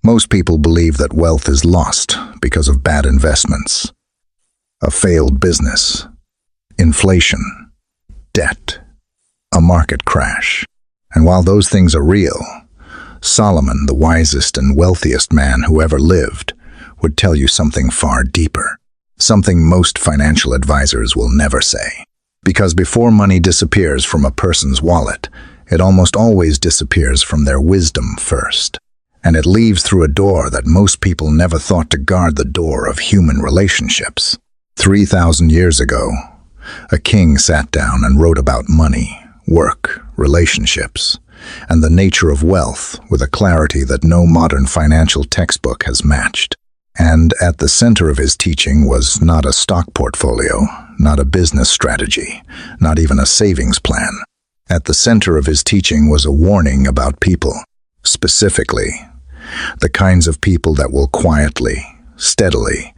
Most people believe that wealth is lost because of bad investments, a failed business, inflation, debt, a market crash. And while those things are real, Solomon, the wisest and wealthiest man who ever lived, would tell you something far deeper, something most financial advisors will never say. Because before money disappears from a person's wallet, it almost always disappears from their wisdom first. And it leaves through a door that most people never thought to guard, the door of human relationships. 3,000 years ago, a king sat down and wrote about money, work, relationships, and the nature of wealth with a clarity that no modern financial textbook has matched. And at the center of his teaching was not a stock portfolio, not a business strategy, not even a savings plan. At the center of his teaching was a warning about people, specifically the kinds of people that will quietly, steadily,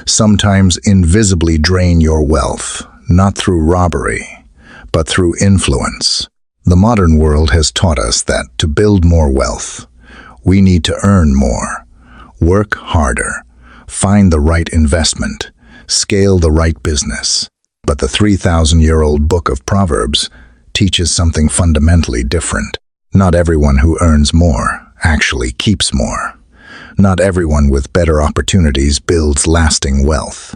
sometimes invisibly drain your wealth, not through robbery, but through influence. The modern world has taught us that to build more wealth, we need to earn more, work harder, find the right investment, scale the right business. But the 3,000-year-old Book of Proverbs teaches something fundamentally different. Not everyone who earns more actually keeps more. Not everyone with better opportunities builds lasting wealth.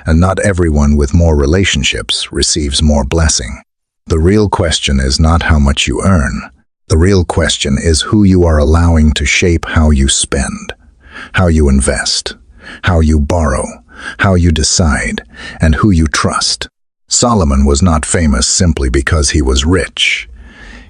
And not everyone with more relationships receives more blessing. The real question is not how much you earn. The real question is who you are allowing to shape how you spend, how you invest, how you borrow, how you decide, and who you trust. Solomon was not famous simply because he was rich.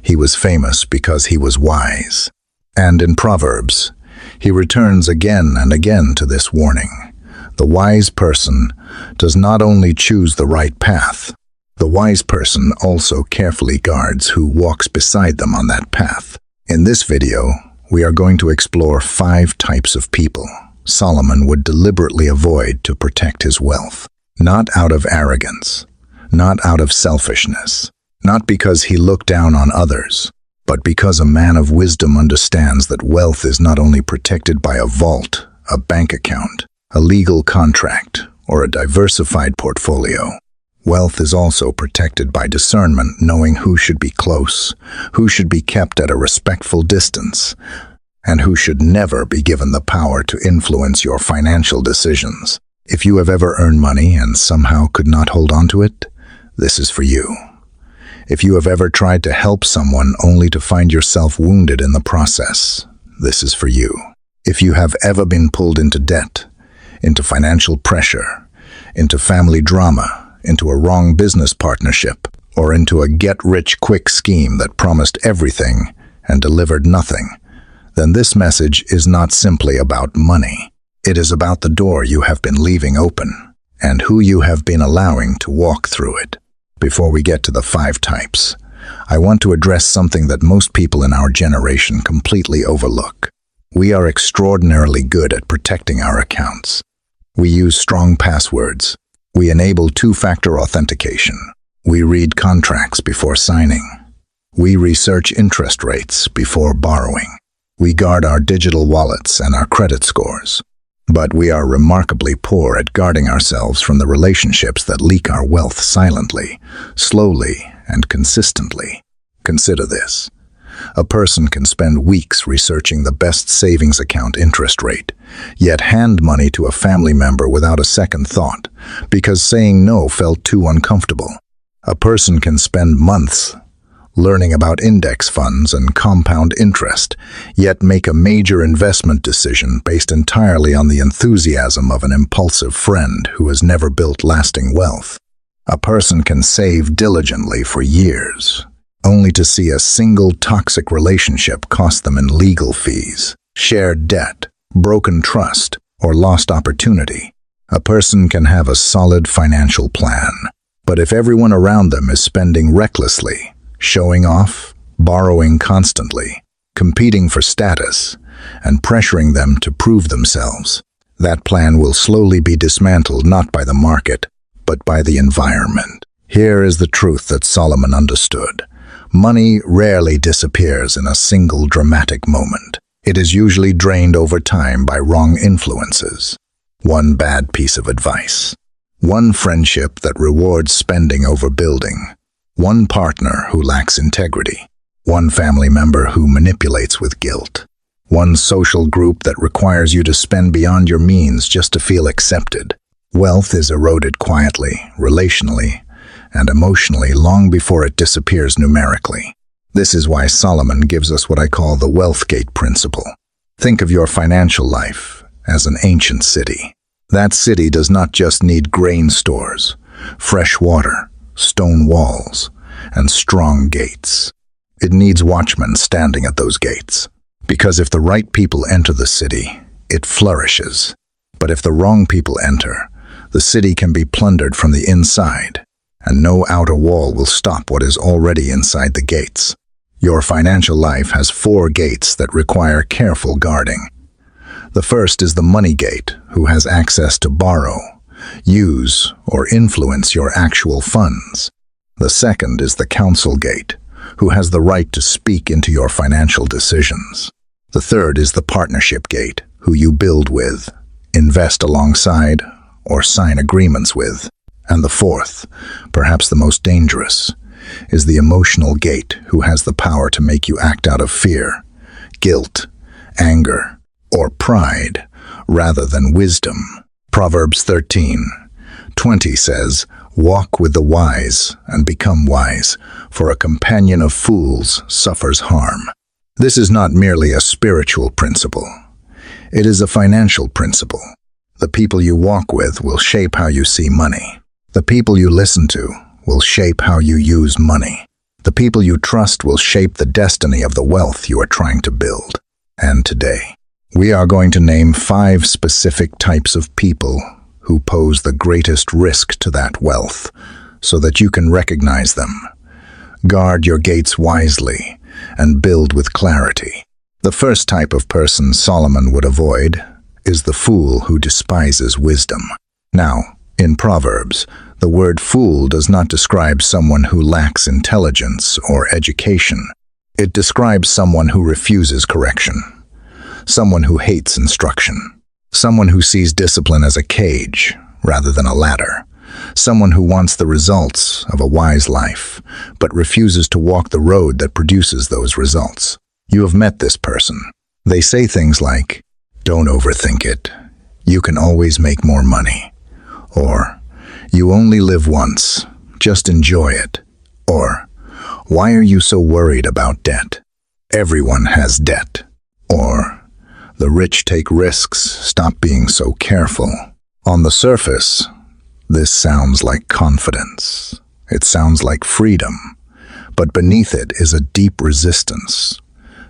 He was famous because he was wise. And in Proverbs, he returns again and again to this warning. The wise person does not only choose the right path, the wise person also carefully guards who walks beside them on that path. In this video, we are going to explore 5 types of people Solomon would deliberately avoid to protect his wealth. Not out of arrogance, not out of selfishness, not because he looked down on others, but because a man of wisdom understands that wealth is not only protected by a vault, a bank account, a legal contract, or a diversified portfolio. Wealth is also protected by discernment, knowing who should be close, who should be kept at a respectful distance, and who should never be given the power to influence your financial decisions. If you have ever earned money and somehow could not hold on to it, this is for you. If you have ever tried to help someone only to find yourself wounded in the process, this is for you. If you have ever been pulled into debt, into financial pressure, into family drama, into a wrong business partnership, or into a get-rich-quick scheme that promised everything and delivered nothing, then this message is not simply about money. It is about the door you have been leaving open and who you have been allowing to walk through it. Before we get to the 5 types, I want to address something that most people in our generation completely overlook. We are extraordinarily good at protecting our accounts. We use strong passwords. We enable 2-factor authentication. We read contracts before signing. We research interest rates before borrowing. We guard our digital wallets and our credit scores. But we are remarkably poor at guarding ourselves from the relationships that leak our wealth silently, slowly, and consistently. Consider this. A person can spend weeks researching the best savings account interest rate, yet hand money to a family member without a second thought, because saying no felt too uncomfortable. A person can spend months learning about index funds and compound interest, yet make a major investment decision based entirely on the enthusiasm of an impulsive friend who has never built lasting wealth. A person can save diligently for years, only to see a single toxic relationship cost them in legal fees, shared debt, broken trust, or lost opportunity. A person can have a solid financial plan, but if everyone around them is spending recklessly, showing off, borrowing constantly, competing for status, and pressuring them to prove themselves, that plan will slowly be dismantled not by the market, but by the environment. Here is the truth that Solomon understood. Money rarely disappears in a single dramatic moment. It is usually drained over time by wrong influences. One bad piece of advice. One friendship that rewards spending over building. One partner who lacks integrity. One family member who manipulates with guilt. One social group that requires you to spend beyond your means just to feel accepted. Wealth is eroded quietly, relationally, and emotionally long before it disappears numerically. This is why Solomon gives us what I call the wealth gate principle. Think of your financial life as an ancient city. That city does not just need grain stores, fresh water, stone walls, and strong gates. It needs watchmen standing at those gates. Because if the right people enter the city, it flourishes. But if the wrong people enter, the city can be plundered from the inside, and no outer wall will stop what is already inside the gates. Your financial life has 4 gates that require careful guarding. The first is the money gate, who has access to borrow, use, or influence your actual funds. The second is the counsel gate, who has the right to speak into your financial decisions. The third is the partnership gate, who you build with, invest alongside, or sign agreements with. And the fourth, perhaps the most dangerous, is the emotional gate, who has the power to make you act out of fear, guilt, anger, or pride, rather than wisdom. Proverbs 13:20 says, "Walk with the wise and become wise, for a companion of fools suffers harm." This is not merely a spiritual principle. It is a financial principle. The people you walk with will shape how you see money. The people you listen to will shape how you use money. The people you trust will shape the destiny of the wealth you are trying to build. And today, we are going to name 5 specific types of people who pose the greatest risk to that wealth, so that you can recognize them. Guard your gates wisely and build with clarity. The first type of person Solomon would avoid is the fool who despises wisdom. Now, in Proverbs, the word fool does not describe someone who lacks intelligence or education. It describes someone who refuses correction, someone who hates instruction, someone who sees discipline as a cage rather than a ladder, someone who wants the results of a wise life, but refuses to walk the road that produces those results. You have met this person. They say things like, "Don't overthink it. You can always make more money." Or, "You only live once. Just enjoy it." Or, "Why are you so worried about debt? Everyone has debt." Or, "The rich take risks. Stop being so careful." On the surface, this sounds like confidence. It sounds like freedom. But beneath it is a deep resistance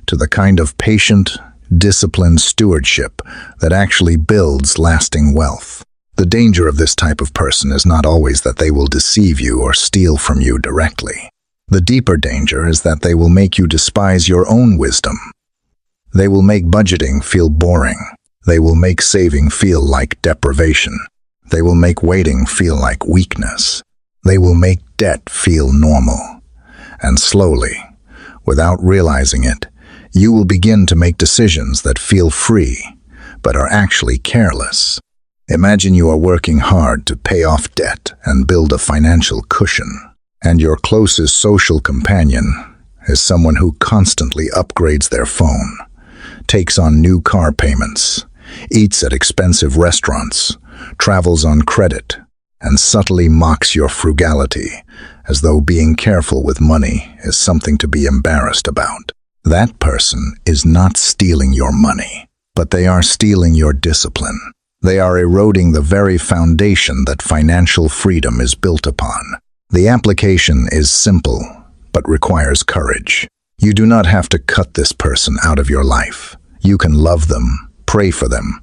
to the kind of patient, disciplined stewardship that actually builds lasting wealth. The danger of this type of person is not always that they will deceive you or steal from you directly. The deeper danger is that they will make you despise your own wisdom. They will make budgeting feel boring. They will make saving feel like deprivation. They will make waiting feel like weakness. They will make debt feel normal. And slowly, without realizing it, you will begin to make decisions that feel free, but are actually careless. Imagine you are working hard to pay off debt and build a financial cushion, and your closest social companion is someone who constantly upgrades their phone, takes on new car payments, eats at expensive restaurants, travels on credit, and subtly mocks your frugality, as though being careful with money is something to be embarrassed about. That person is not stealing your money, but they are stealing your discipline. They are eroding the very foundation that financial freedom is built upon. The application is simple, but requires courage. You do not have to cut this person out of your life. You can love them, pray for them,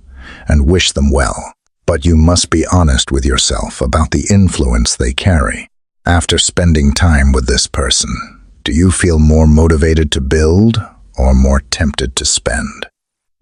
and wish them well. But you must be honest with yourself about the influence they carry. After spending time with this person, do you feel more motivated to build or more tempted to spend?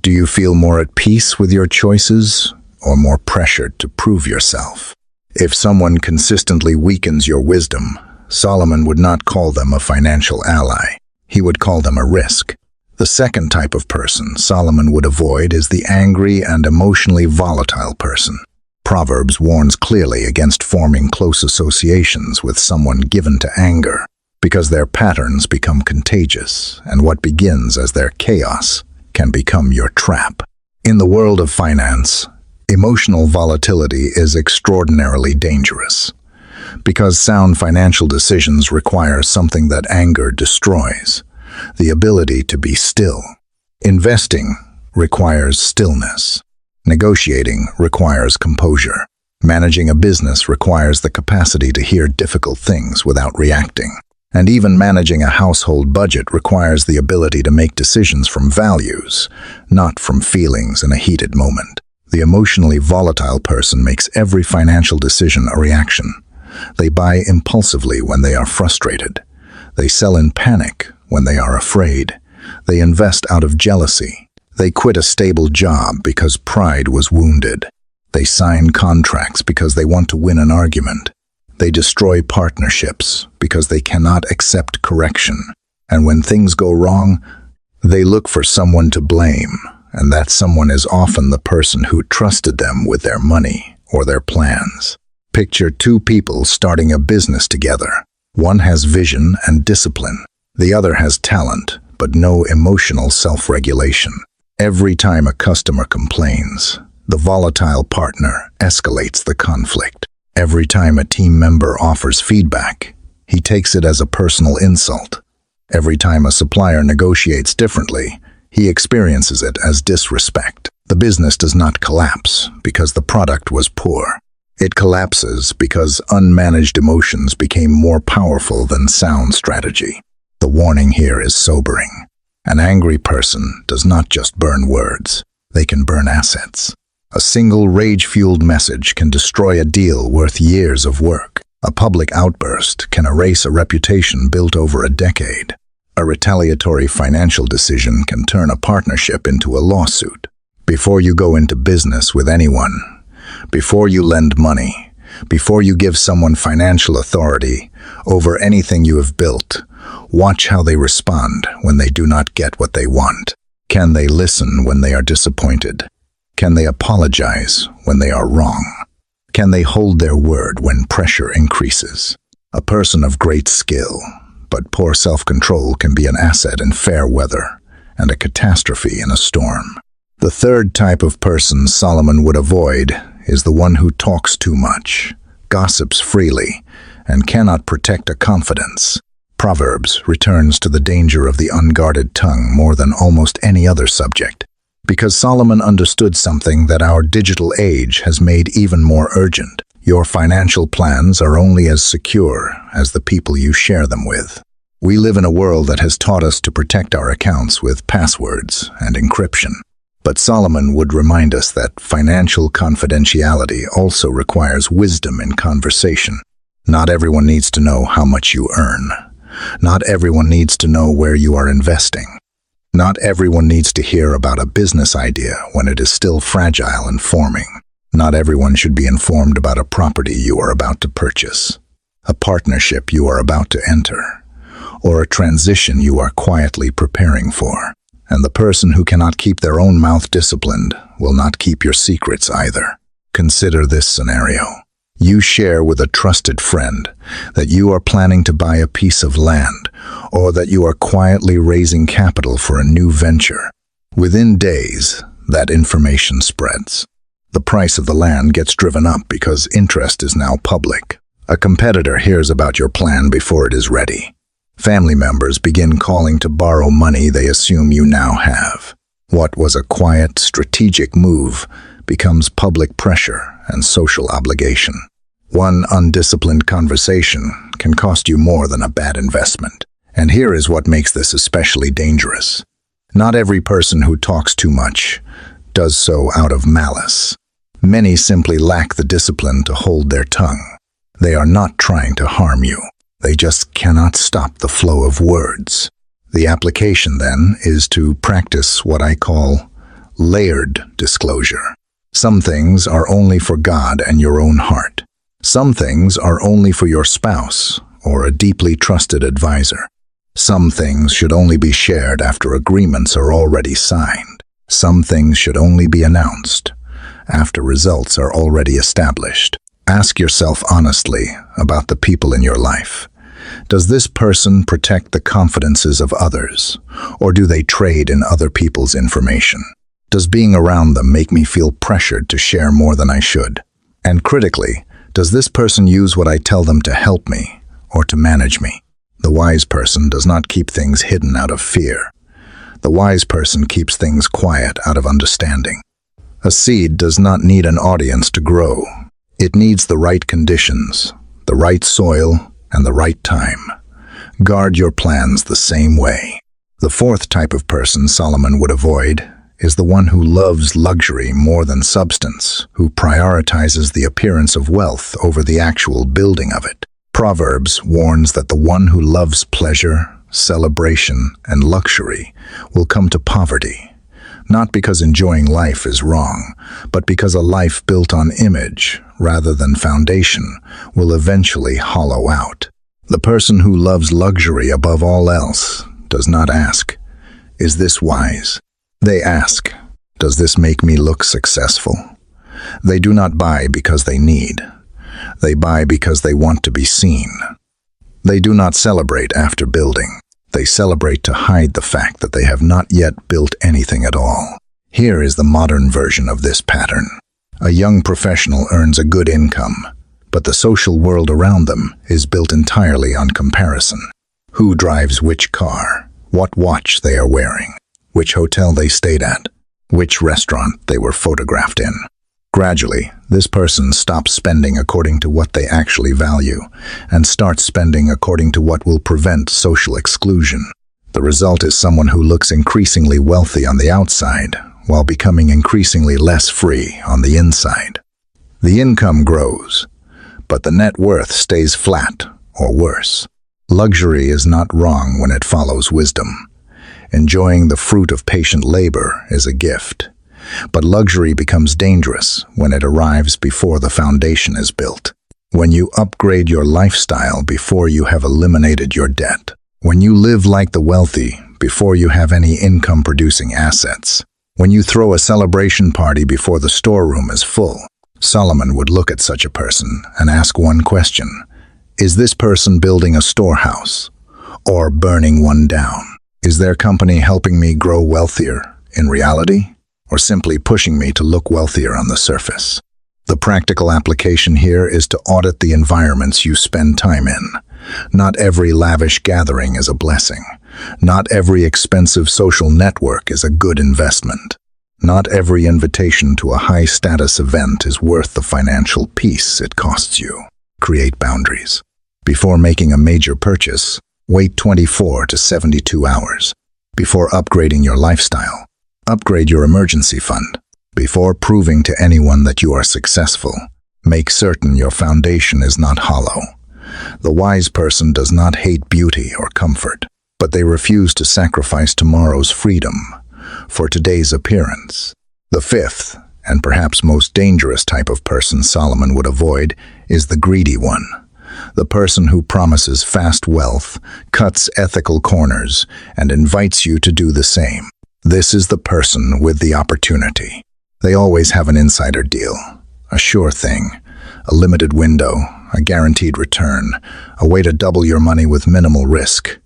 Do you feel more at peace with your choices or more pressured to prove yourself? If someone consistently weakens your wisdom, Solomon would not call them a financial ally. He would call them a risk. The second type of person Solomon would avoid is the angry and emotionally volatile person. Proverbs warns clearly against forming close associations with someone given to anger, because their patterns become contagious, and what begins as their chaos can become your trap. In the world of finance, emotional volatility is extraordinarily dangerous, because sound financial decisions require something that anger destroys: the ability to be still. Investing requires stillness. Negotiating requires composure. Managing a business requires the capacity to hear difficult things without reacting. And even managing a household budget requires the ability to make decisions from values, not from feelings in a heated moment. The emotionally volatile person makes every financial decision a reaction. They buy impulsively when they are frustrated. They sell in panic when they are afraid. They invest out of jealousy. They quit a stable job because pride was wounded. They sign contracts because they want to win an argument. They destroy partnerships because they cannot accept correction. And when things go wrong, they look for someone to blame, and that someone is often the person who trusted them with their money or their plans. Picture two people starting a business together. One has vision and discipline. The other has talent, but no emotional self-regulation. Every time a customer complains, the volatile partner escalates the conflict. Every time a team member offers feedback, he takes it as a personal insult. Every time a supplier negotiates differently, he experiences it as disrespect. The business does not collapse because the product was poor. It collapses because unmanaged emotions became more powerful than sound strategy. The warning here is sobering. An angry person does not just burn words, they can burn assets. A single rage-fueled message can destroy a deal worth years of work. A public outburst can erase a reputation built over a decade. A retaliatory financial decision can turn a partnership into a lawsuit. Before you go into business with anyone, before you lend money, before you give someone financial authority over anything you have built, watch how they respond when they do not get what they want. Can they listen when they are disappointed? Can they apologize when they are wrong? Can they hold their word when pressure increases? A person of great skill, but poor self-control can be an asset in fair weather and a catastrophe in a storm. The third type of person Solomon would avoid is the one who talks too much, gossips freely, and cannot protect a confidence. Proverbs returns to the danger of the unguarded tongue more than almost any other subject, because Solomon understood something that our digital age has made even more urgent. Your financial plans are only as secure as the people you share them with. We live in a world that has taught us to protect our accounts with passwords and encryption. But Solomon would remind us that financial confidentiality also requires wisdom in conversation. Not everyone needs to know how much you earn. Not everyone needs to know where you are investing. Not everyone needs to hear about a business idea when it is still fragile and forming. Not everyone should be informed about a property you are about to purchase, a partnership you are about to enter, or a transition you are quietly preparing for. And the person who cannot keep their own mouth disciplined will not keep your secrets either. Consider this scenario. You share with a trusted friend that you are planning to buy a piece of land, or that you are quietly raising capital for a new venture. Within days, that information spreads. The price of the land gets driven up because interest is now public. A competitor hears about your plan before it is ready. Family members begin calling to borrow money they assume you now have. What was a quiet, strategic move becomes public pressure and social obligation. One undisciplined conversation can cost you more than a bad investment. And here is what makes this especially dangerous. Not every person who talks too much does so out of malice. Many simply lack the discipline to hold their tongue. They are not trying to harm you. They just cannot stop the flow of words. The application, then, is to practice what I call layered disclosure. Some things are only for God and your own heart. Some things are only for your spouse or a deeply trusted advisor. Some things should only be shared after agreements are already signed. Some things should only be announced after results are already established. Ask yourself honestly about the people in your life. Does this person protect the confidences of others, or do they trade in other people's information? Does being around them make me feel pressured to share more than I should? And critically, does this person use what I tell them to help me or to manage me? The wise person does not keep things hidden out of fear. The wise person keeps things quiet out of understanding. A seed does not need an audience to grow. It needs the right conditions, the right soil, and the right time. Guard your plans the same way. The fourth type of person Solomon would avoid is the one who loves luxury more than substance, who prioritizes the appearance of wealth over the actual building of it. Proverbs warns that the one who loves pleasure, celebration, and luxury will come to poverty, not because enjoying life is wrong, but because a life built on image rather than foundation will eventually hollow out. The person who loves luxury above all else does not ask, "Is this wise?" They ask, "Does this make me look successful?" They do not buy because they need. They buy because they want to be seen. They do not celebrate after building. They celebrate to hide the fact that they have not yet built anything at all. Here is the modern version of this pattern. A young professional earns a good income, but the social world around them is built entirely on comparison. Who drives which car, what watch they are wearing, which hotel they stayed at, which restaurant they were photographed in. Gradually, this person stops spending according to what they actually value and starts spending according to what will prevent social exclusion. The result is someone who looks increasingly wealthy on the outside while becoming increasingly less free on the inside. The income grows, but the net worth stays flat or worse. Luxury is not wrong when it follows wisdom. Enjoying the fruit of patient labor is a gift. But luxury becomes dangerous when it arrives before the foundation is built. When you upgrade your lifestyle before you have eliminated your debt. When you live like the wealthy before you have any income-producing assets. When you throw a celebration party before the storeroom is full. Solomon would look at such a person and ask one question: is this person building a storehouse or burning one down? Is their company helping me grow wealthier in reality, or simply pushing me to look wealthier on the surface? The practical application here is to audit the environments you spend time in. Not every lavish gathering is a blessing. Not every expensive social network is a good investment. Not every invitation to a high-status event is worth the financial peace it costs you. Create boundaries. Before making a major purchase, wait 24 to 72 hours. Before upgrading your lifestyle, upgrade your emergency fund. Before proving to anyone that you are successful, make certain your foundation is not hollow. The wise person does not hate beauty or comfort, but they refuse to sacrifice tomorrow's freedom for today's appearance. The fifth, and perhaps most dangerous type of person Solomon would avoid, is the greedy one. The person who promises fast wealth, cuts ethical corners, and invites you to do the same. This is the person with the opportunity. They always have an insider deal, a sure thing, a limited window, a guaranteed return, a way to double your money with minimal risk,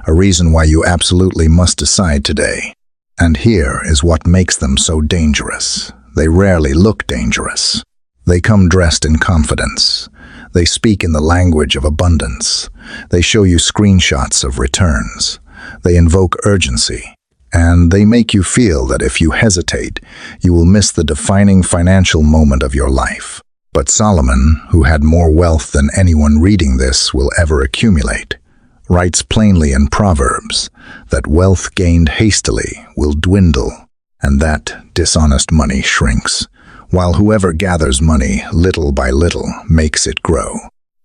a reason why you absolutely must decide today. And here is what makes them so dangerous. They rarely look dangerous. They come dressed in confidence. They speak in the language of abundance. They show you screenshots of returns. They invoke urgency. And they make you feel that if you hesitate, you will miss the defining financial moment of your life. But Solomon, who had more wealth than anyone reading this will ever accumulate, writes plainly in Proverbs that wealth gained hastily will dwindle, and that dishonest money shrinks, while whoever gathers money little by little makes it grow.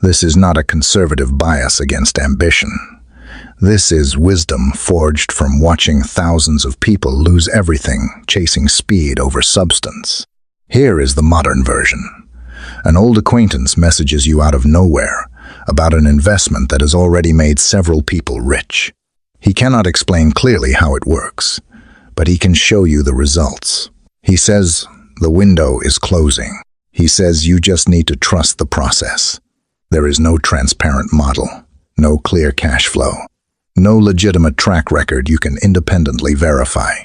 This is not a conservative bias against ambition. This is wisdom forged from watching thousands of people lose everything, chasing speed over substance. Here is the modern version. An old acquaintance messages you out of nowhere about an investment that has already made several people rich. He cannot explain clearly how it works, but he can show you the results. He says, the window is closing. He says you just need to trust the process. There is no transparent model, no clear cash flow, no legitimate track record you can independently verify.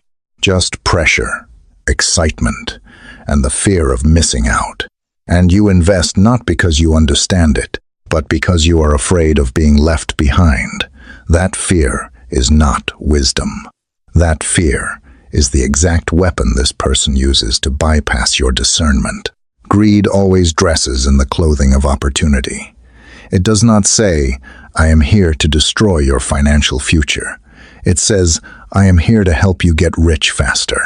Just pressure, excitement, and the fear of missing out. And you invest not because you understand it, but because you are afraid of being left behind. That fear is not wisdom. That fear is the exact weapon this person uses to bypass your discernment. Greed always dresses in the clothing of opportunity. It does not say, I am here to destroy your financial future. It says, I am here to help you get rich faster.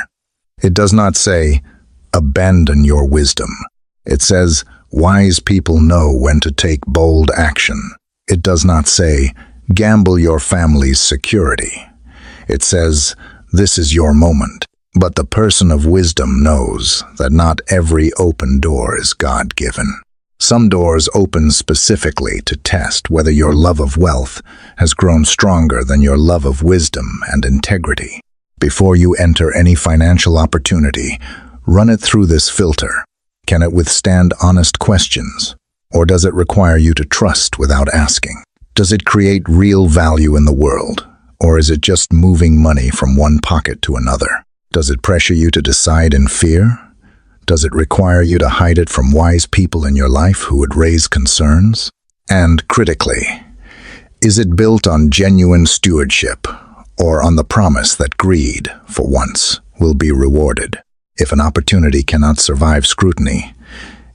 It does not say, abandon your wisdom. It says, wise people know when to take bold action. It does not say, gamble your family's security. It says, this is your moment. But the person of wisdom knows that not every open door is God-given. Some doors open specifically to test whether your love of wealth has grown stronger than your love of wisdom and integrity. Before you enter any financial opportunity, run it through this filter. Can it withstand honest questions? Or does it require you to trust without asking? Does it create real value in the world? Or is it just moving money from one pocket to another? Does it pressure you to decide in fear? Does it require you to hide it from wise people in your life who would raise concerns? And critically, is it built on genuine stewardship or on the promise that greed, for once, will be rewarded? If an opportunity cannot survive scrutiny,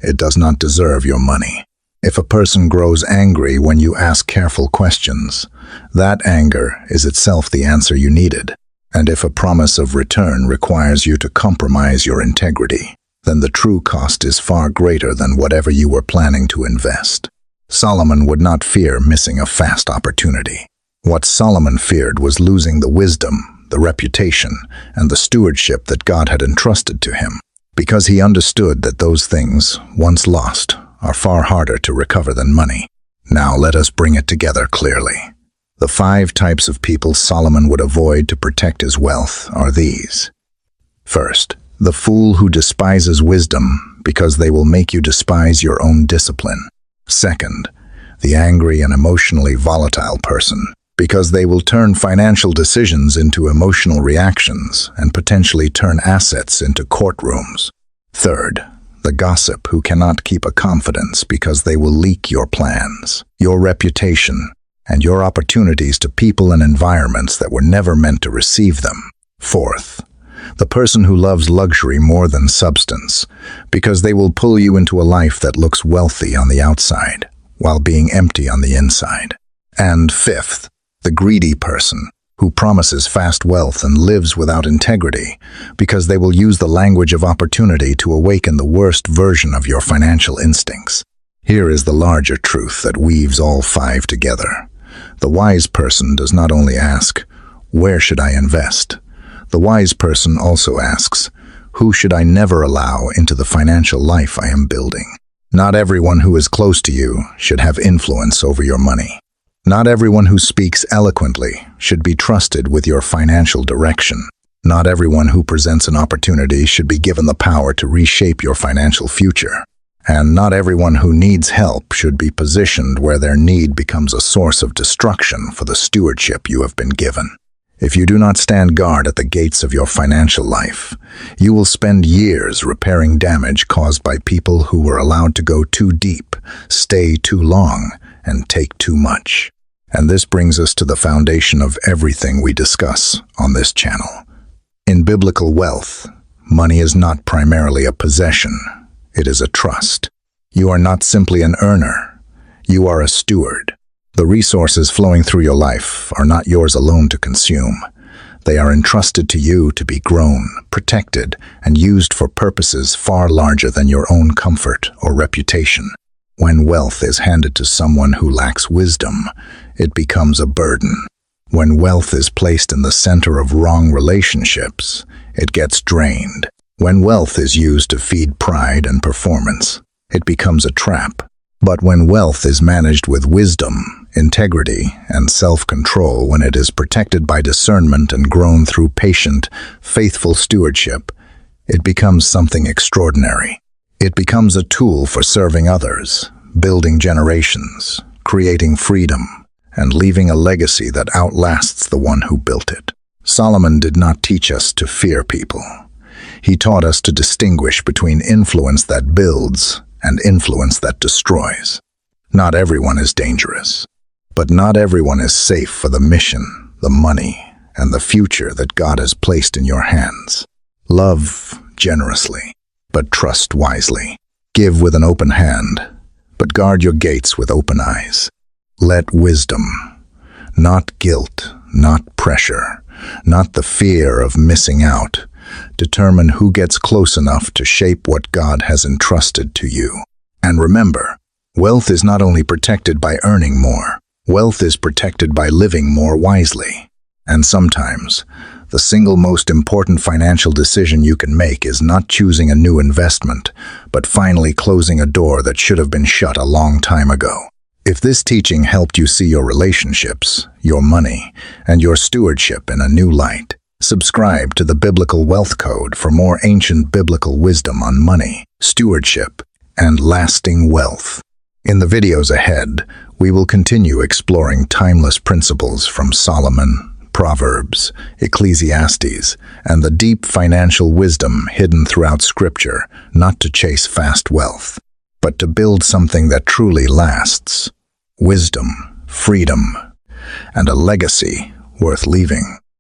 it does not deserve your money. If a person grows angry when you ask careful questions, that anger is itself the answer you needed. And if a promise of return requires you to compromise your integrity, then the true cost is far greater than whatever you were planning to invest. Solomon would not fear missing a fast opportunity. What Solomon feared was losing the wisdom, the reputation, and the stewardship that God had entrusted to him, because he understood that those things, once lost, are far harder to recover than money. Now let us bring it together clearly. The 5 types of people Solomon would avoid to protect his wealth are these. First, the fool who despises wisdom because they will make you despise your own discipline. Second, the angry and emotionally volatile person, because they will turn financial decisions into emotional reactions and potentially turn assets into courtrooms. Third, the gossip who cannot keep a confidence because they will leak your plans, your reputation, and your opportunities to people and environments that were never meant to receive them. Fourth, the person who loves luxury more than substance, because they will pull you into a life that looks wealthy on the outside, while being empty on the inside. And fifth, the greedy person, who promises fast wealth and lives without integrity, because they will use the language of opportunity to awaken the worst version of your financial instincts. Here is the larger truth that weaves all 5 together. The wise person does not only ask, where should I invest? The wise person also asks, who should I never allow into the financial life I am building? Not everyone who is close to you should have influence over your money. Not everyone who speaks eloquently should be trusted with your financial direction. Not everyone who presents an opportunity should be given the power to reshape your financial future. And not everyone who needs help should be positioned where their need becomes a source of destruction for the stewardship you have been given. If you do not stand guard at the gates of your financial life, you will spend years repairing damage caused by people who were allowed to go too deep, stay too long, and take too much. And this brings us to the foundation of everything we discuss on this channel. In biblical wealth, money is not primarily a possession. It is a trust. You are not simply an earner. You are a steward. The resources flowing through your life are not yours alone to consume. They are entrusted to you to be grown, protected, and used for purposes far larger than your own comfort or reputation. When wealth is handed to someone who lacks wisdom, it becomes a burden. When wealth is placed in the center of wrong relationships, it gets drained. When wealth is used to feed pride and performance, it becomes a trap. But when wealth is managed with wisdom, integrity, and self-control, when it is protected by discernment and grown through patient, faithful stewardship, it becomes something extraordinary. It becomes a tool for serving others, building generations, creating freedom, and leaving a legacy that outlasts the one who built it. Solomon did not teach us to fear people. He taught us to distinguish between influence that builds and influence that destroys. Not everyone is dangerous, but not everyone is safe for the mission, the money, and the future that God has placed in your hands. Love generously, but trust wisely. Give with an open hand, but guard your gates with open eyes. Let wisdom, not guilt, not pressure, not the fear of missing out, determine who gets close enough to shape what God has entrusted to you. And remember, wealth is not only protected by earning more, wealth is protected by living more wisely. And sometimes, the single most important financial decision you can make is not choosing a new investment, but finally closing a door that should have been shut a long time ago. If this teaching helped you see your relationships, your money, and your stewardship in a new light, subscribe to the Biblical Wealth Code for more ancient biblical wisdom on money, stewardship, and lasting wealth. In the videos ahead, we will continue exploring timeless principles from Solomon, Proverbs, Ecclesiastes, and the deep financial wisdom hidden throughout Scripture, not to chase fast wealth, but to build something that truly lasts: wisdom, freedom, and a legacy worth leaving.